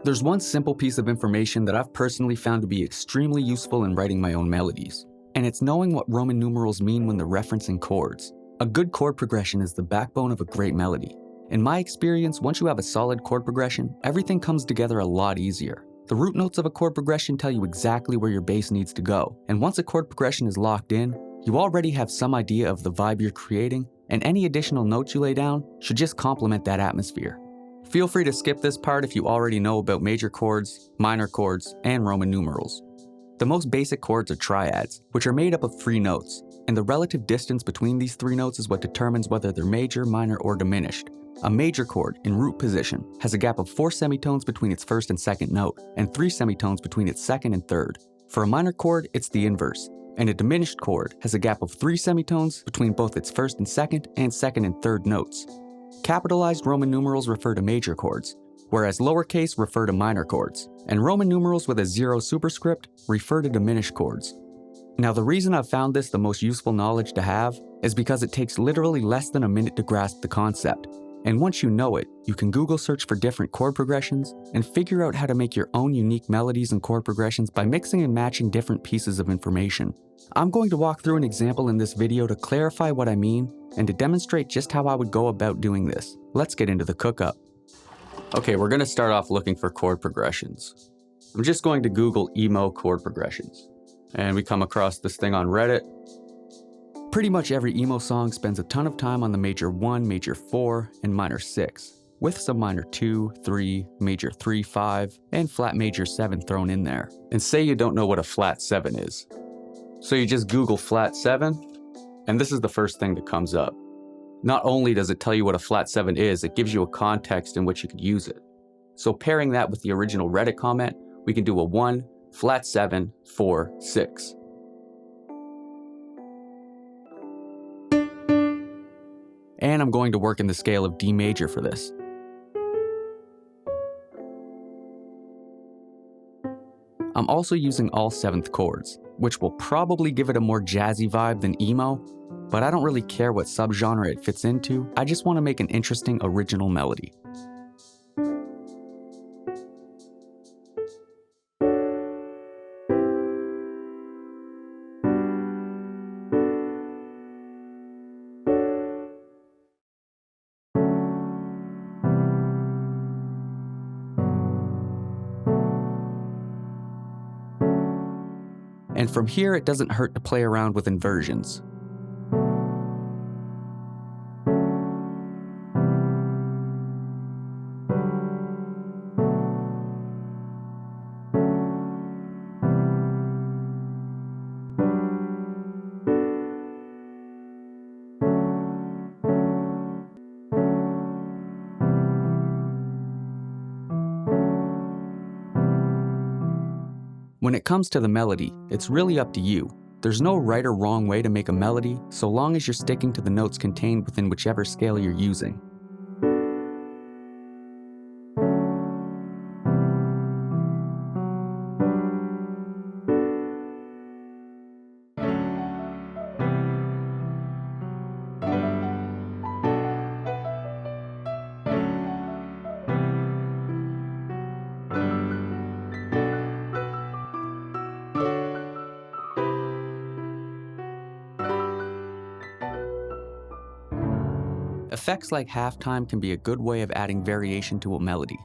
There's one simple piece of information that I've personally found to be extremely useful in writing my own melodies, and it's knowing what Roman numerals mean when they're referencing chords. A good chord progression is the backbone of a great melody. In my experience, once you have a solid chord progression, everything comes together a lot easier. The root notes of a chord progression tell you exactly where your bass needs to go, and once a chord progression is locked in, you already have some idea of the vibe you're creating, and any additional notes you lay down should just complement that atmosphere. Feel free to skip this part if you already know about major chords, minor chords, and Roman numerals. The most basic chords are triads, which are made up of 3 notes, and the relative distance between these 3 notes is what determines whether they're major, minor, or diminished. A major chord, in root position, has a gap of 4 semitones between its first and second note, and 3 semitones between its second and third. For a minor chord, it's the inverse, and a diminished chord has a gap of 3 semitones between both its first and second and third notes. Capitalized Roman numerals refer to major chords, whereas lowercase refer to minor chords, and Roman numerals with a 0 superscript refer to diminished chords. Now, the reason I've found this the most useful knowledge to have is because it takes literally less than a minute to grasp the concept. And once you know it, you can Google search for different chord progressions and figure out how to make your own unique melodies and chord progressions by mixing and matching different pieces of information. I'm going to walk through an example in this video to clarify what I mean and to demonstrate just how I would go about doing this. Let's get into the cook-up. Okay, we're going to start off looking for chord progressions. I'm just going to Google emo chord progressions. And we come across this thing on Reddit. Pretty much every emo song spends a ton of time on the major 1, major 4, and minor 6, with some minor 2, 3, major 3, 5, and flat major 7 thrown in there. And say you don't know what a flat 7 is. So you just Google flat 7, and this is the first thing that comes up. Not only does it tell you what a flat 7 is, it gives you a context in which you could use it. So pairing that with the original Reddit comment, we can do a 1, flat 7, 4, 6. And I'm going to work in the scale of D major for this. I'm also using all 7th chords, which will probably give it a more jazzy vibe than emo, but I don't really care what subgenre it fits into, I just want to make an interesting original melody. And from here, it doesn't hurt to play around with inversions. When it comes to the melody, it's really up to you. There's no right or wrong way to make a melody, so long as you're sticking to the notes contained within whichever scale you're using. Effects like halftime can be a good way of adding variation to a melody.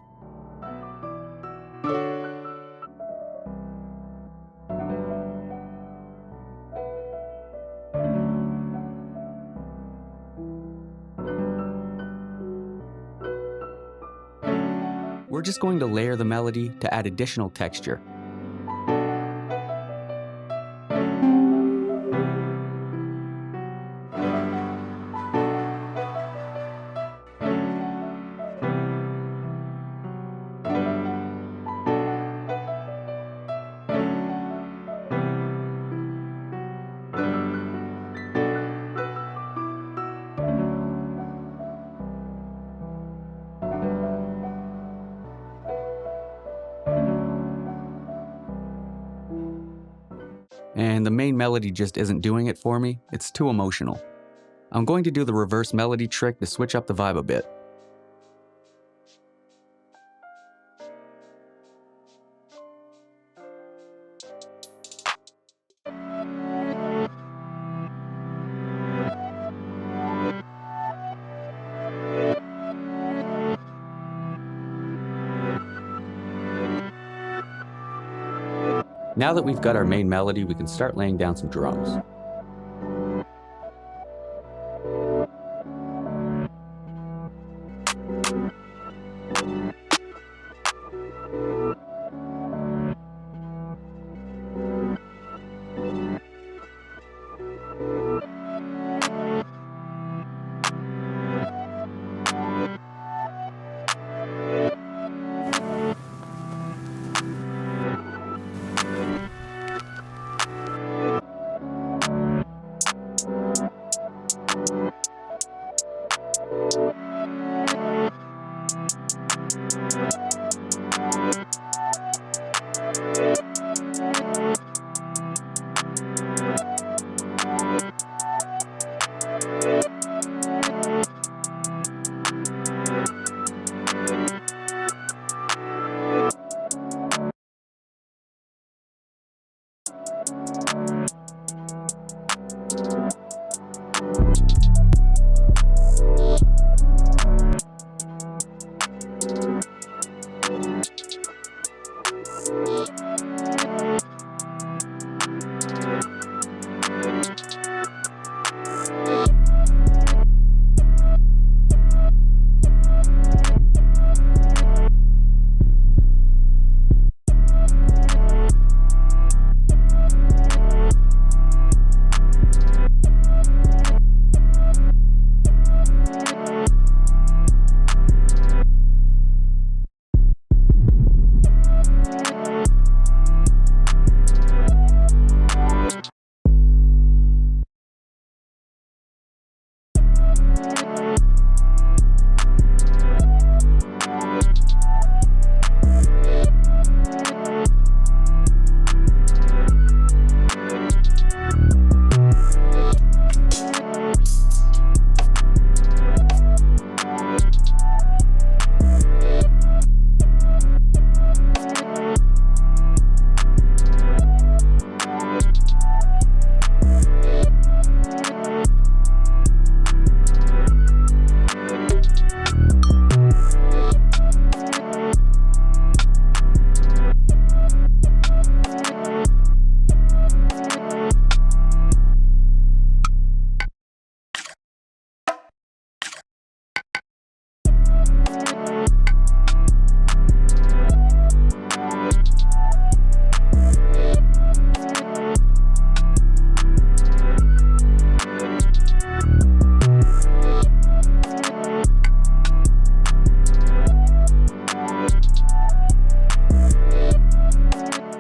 We're just going to layer the melody to add additional texture. And the main melody just isn't doing it for me, it's too emotional. I'm going to do the reverse melody trick to switch up the vibe a bit. Now that we've got our main melody, we can start laying down some drums.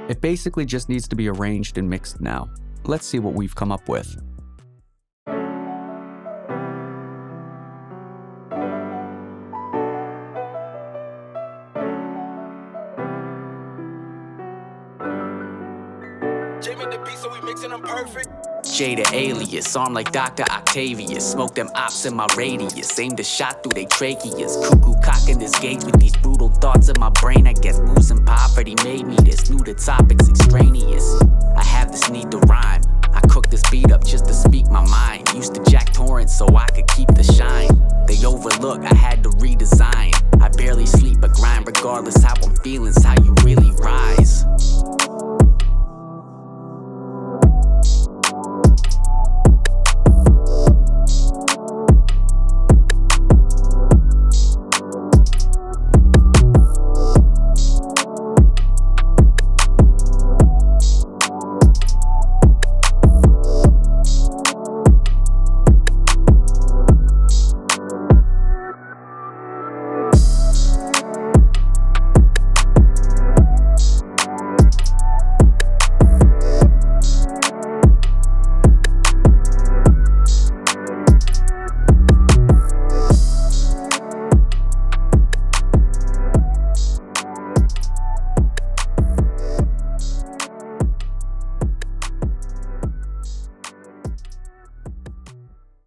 It basically just needs to be arranged and mixed now. Let's see what we've come up with. J the alias, armed like Dr. Octavius. Smoke them ops in my radius, aimed a shot through they tracheas. Cuckoo cocking this gate with these brutal thoughts in my brain. I guess booze and poverty made me this. Knew the topic's extraneous.